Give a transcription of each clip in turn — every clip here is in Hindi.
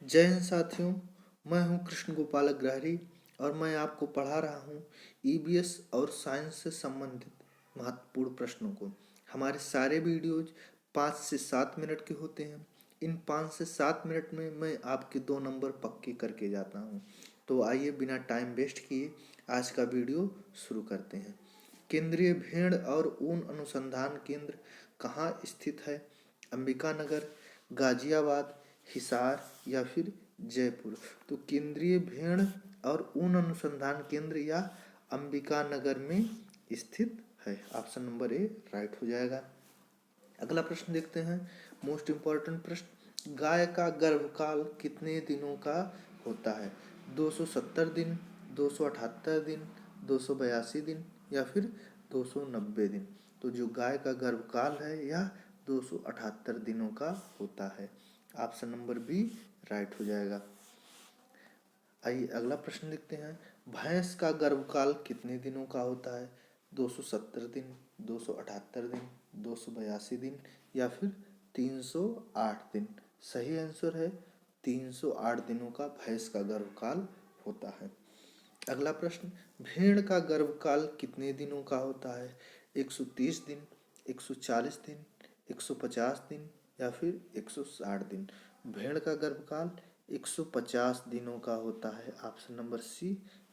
जय हिंद साथियों। मैं हूं कृष्ण गोपाल अग्रहरी और मैं आपको पढ़ा रहा हूं ईबीएस और साइंस से संबंधित महत्वपूर्ण प्रश्नों को। हमारे सारे वीडियोज 5 से 7 मिनट के होते हैं। इन 5 से 7 मिनट में मैं आपके 2 नंबर पक्के करके जाता हूं। तो आइए बिना टाइम वेस्ट किए आज का वीडियो शुरू करते हैं। केंद्रीय भेड़ और ऊन अनुसंधान केंद्र कहाँ स्थित है? अंबिकानगर, गाजियाबाद, हिसार या फिर जयपुर। तो केंद्रीय भेड़ और ऊन अनुसंधान केंद्र या अंबिकानगर में स्थित है। ऑप्शन नंबर ए राइट हो जाएगा। अगला प्रश्न देखते हैं, मोस्ट इम्पॉर्टेंट प्रश्न। गाय का गर्भकाल कितने दिनों का होता है? 270 दिन, 278 दिन, 282 दिन या फिर 290 दिन। तो जो गाय का गर्भकाल है यह 278 दिनों का होता है। ऑप्शन नंबर बी राइट हो जाएगा। आइए अगला प्रश्न देखते हैं, भैंस का गर्भकाल कितने दिनों का होता है? 270 दिन, 278 दिन, 282 दिन या फिर 308 दिन। सही आंसर है 308 दिनों का भैंस का गर्भकाल होता है। अगला प्रश्न, भेड़ का गर्भकाल कितने दिनों का होता है? 130 दिन, 140 दिन, 150 दिन या फिर 160 दिन। भेड़ का गर्भकाल 150 दिनों का होता है। ऑप्शन नंबर सी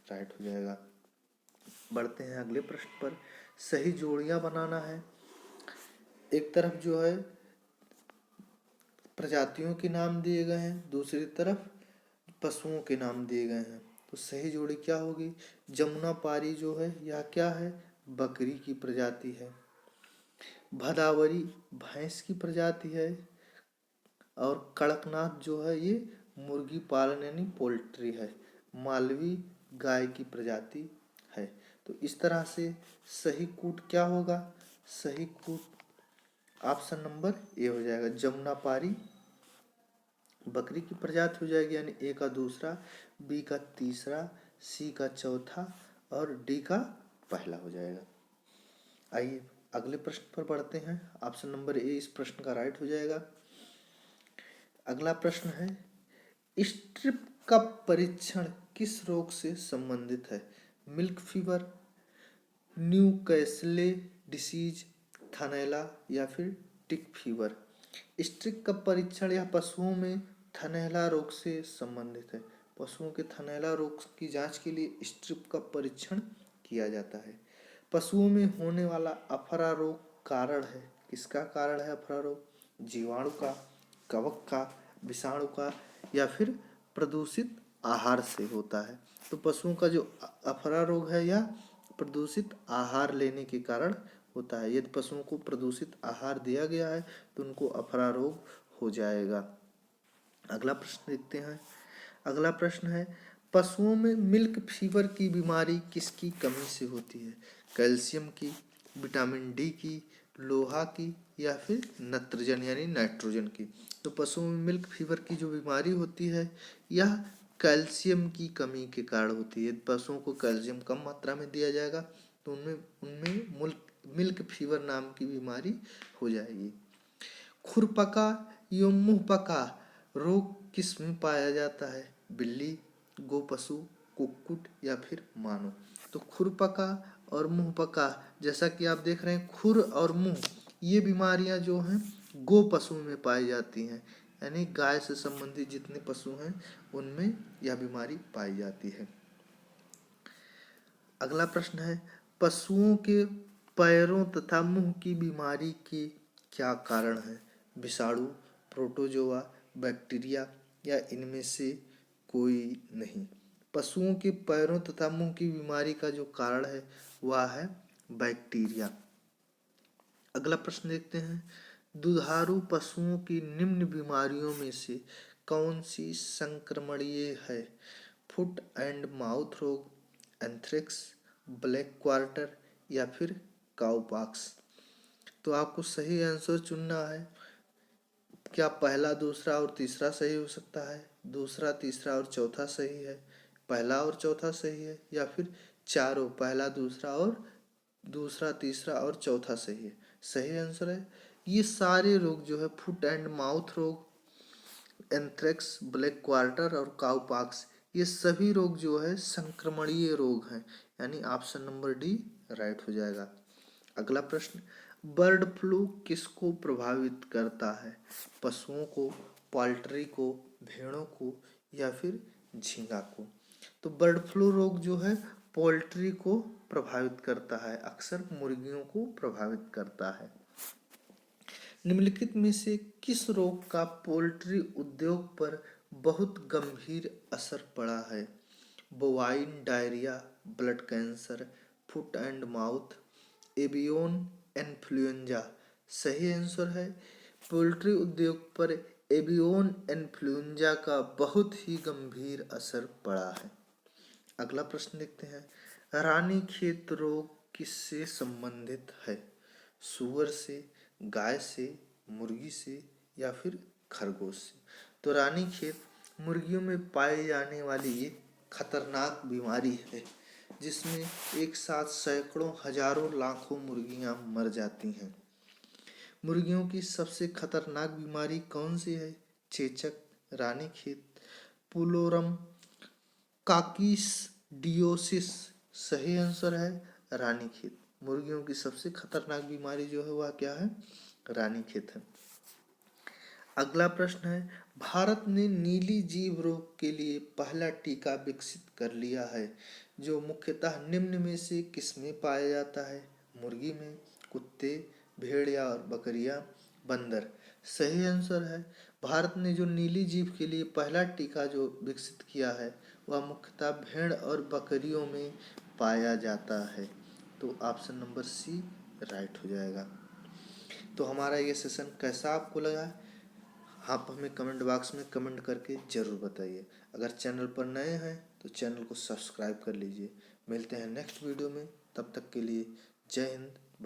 राइट हो जाएगा। बढ़ते हैं अगले प्रश्न पर। सही जोड़ियां बनाना है। एक तरफ जो है प्रजातियों के नाम दिए गए हैं, दूसरी तरफ पशुओं के नाम दिए गए हैं। तो सही जोड़ी क्या होगी? जमुना पारी जो है यह क्या है? बकरी की प्रजाति है। भदावरी भैंस की प्रजाति है और कड़कनाथ जो है ये मुर्गी पालन यानी पोल्ट्री है। मालवी गाय की प्रजाति है। तो इस तरह से सही कूट क्या होगा? सही कूट ऑप्शन नंबर ए हो जाएगा। जमुना पारी बकरी की प्रजाति हो जाएगी, यानी ए का दूसरा, बी का तीसरा, सी का चौथा और डी का पहला हो जाएगा। आइए अगले प्रश्न पर बढ़ते हैं। ऑप्शन नंबर ए इस प्रश्न का राइट हो जाएगा। अगला प्रश्न है, स्ट्रिप का परीक्षण किस रोग से संबंधित है? मिल्क फीवर, न्यूकैसले डिसीज, थनैला या फिर टिक फीवर। स्ट्रिप का परीक्षण यह पशुओं में थनैला रोग से संबंधित है। पशुओं के थनैला रोग की जांच के लिए स्ट्रिप का परीक्षण किया जाता है। पशुओं में होने वाला अफरा रोग कारण है, किसका कारण है अफरा रोग? जीवाणु का, कवक का, विषाणु का या फिर प्रदूषित आहार से होता है। तो पशुओं का जो अफरा रोग है यह प्रदूषित आहार लेने के कारण होता है। यदि पशुओं को प्रदूषित आहार दिया गया है तो उनको अफरा रोग हो जाएगा। अगला प्रश्न देखते हैं। अगला प्रश्न है, पशुओं में मिल्क फीवर की बीमारी किसकी कमी से होती है? कैल्शियम की, विटामिन डी की, लोहा की या फिर नत्रजन यानी नाइट्रोजन की। तो पशुओं में मिल्क फीवर की जो बीमारी होती है यह कैल्शियम की कमी के कारण होती है। पशुओं को कैल्शियम कम मात्रा में दिया जाएगा तो उनमें उनमें मिल्क फीवर नाम की बीमारी हो जाएगी। खुरपका एवं मुंहपका रोग किस में पाया जाता है? बिल्ली, गोपशु, कुक्कुट या फिर मानव। तो खुरपका और मुंहपका, जैसा कि आप देख रहे हैं खुर और मुंह, ये बीमारियां जो हैं गो पशु में पाई जाती हैं, यानी गाय से संबंधित जितने पशु हैं उनमें यह बीमारी पाई जाती है। अगला प्रश्न है, पशुओं के पैरों तथा मुंह की बीमारी के क्या कारण है? विषाणु, प्रोटोजोआ, बैक्टीरिया या इनमें से कोई नहीं। पशुओं के पैरों तथा मुंह की बीमारी का जो कारण है वह है बैक्टीरिया। अगला प्रश्न देखते हैं, दुधारू पशुओं की निम्न बीमारियों में से कौन सी संक्रमणीय है? फुट एंड माउथ रोग, एंथ्रेक्स, ब्लैक क्वार्टर या फिर काउपॉक्स। तो आपको सही आंसर चुनना है। क्या पहला, दूसरा और तीसरा सही हो सकता है? दूसरा, तीसरा और चौथा सही है? पहला और चौथा सही है या फिर चारों, पहला, दूसरा और दूसरा, तीसरा और चौथा सही है? सही आंसर है ये सारे रोग जो है फुट एंड माउथ रोग, एंथ्रेक्स, ब्लैक क्वार्टर और काउपॉक्स, ये सभी रोग जो है संक्रमणीय रोग हैं, यानी ऑप्शन नंबर डी राइट हो जाएगा। अगला प्रश्न, बर्ड फ्लू किसको प्रभावित करता है? पशुओं को, पोल्ट्री को, भेड़ों को या फिर झींगा को? तो बर्ड फ्लू रोग जो है पोल्ट्री को प्रभावित करता है, अक्सर मुर्गियों को प्रभावित करता है। निम्नलिखित में से किस रोग का पोल्ट्री उद्योग पर बहुत गंभीर असर पड़ा है? Bovine diarrhoea, blood cancer, foot and mouth, avian influenza. सही आंसर है पोल्ट्री उद्योग पर एवियन इन्फ्लुएंजा का बहुत ही गंभीर असर पड़ा है। अगला प्रश्न देखते हैं, रानीखेत रोग किससे संबंधित है? सूअर से, गाय से, मुर्गी से या फिर खरगोश से? तो रानीखेत मुर्गियों में पाई जाने वाली एक खतरनाक बीमारी है जिसमें एक साथ सैकड़ों, हजारों, लाखों मुर्गियां मर जाती हैं। मुर्गियों की सबसे खतरनाक बीमारी कौन सी है? चेचक, रानीखेत, पुलोरम, काकीडियोसिस। सही आंसर है रानीखेत। मुर्गियों की सबसे खतरनाक बीमारी जो है वह क्या है? रानीखेत है। अगला प्रश्न है, भारत ने नीली जीभ रोग के लिए पहला टीका विकसित कर लिया है जो मुख्यतः निम्न में से किसमें पाया जाता है? मुर्गी में, कुत्ते, भेड़ और बकरियां, बंदर। सही आंसर है भारत ने जो नीली जीभ के लिए पहला टीका जो विकसित किया है वह मुख्यतः भेड़ और बकरियों में पाया जाता है। तो ऑप्शन नंबर सी राइट हो जाएगा। तो हमारा ये सेशन कैसा आपको लगा? आप हमें कमेंट बॉक्स में कमेंट करके ज़रूर बताइए। अगर चैनल पर नए हैं तो चैनल को सब्सक्राइब कर लीजिए। मिलते हैं नेक्स्ट वीडियो में, तब तक के लिए जय हिंद,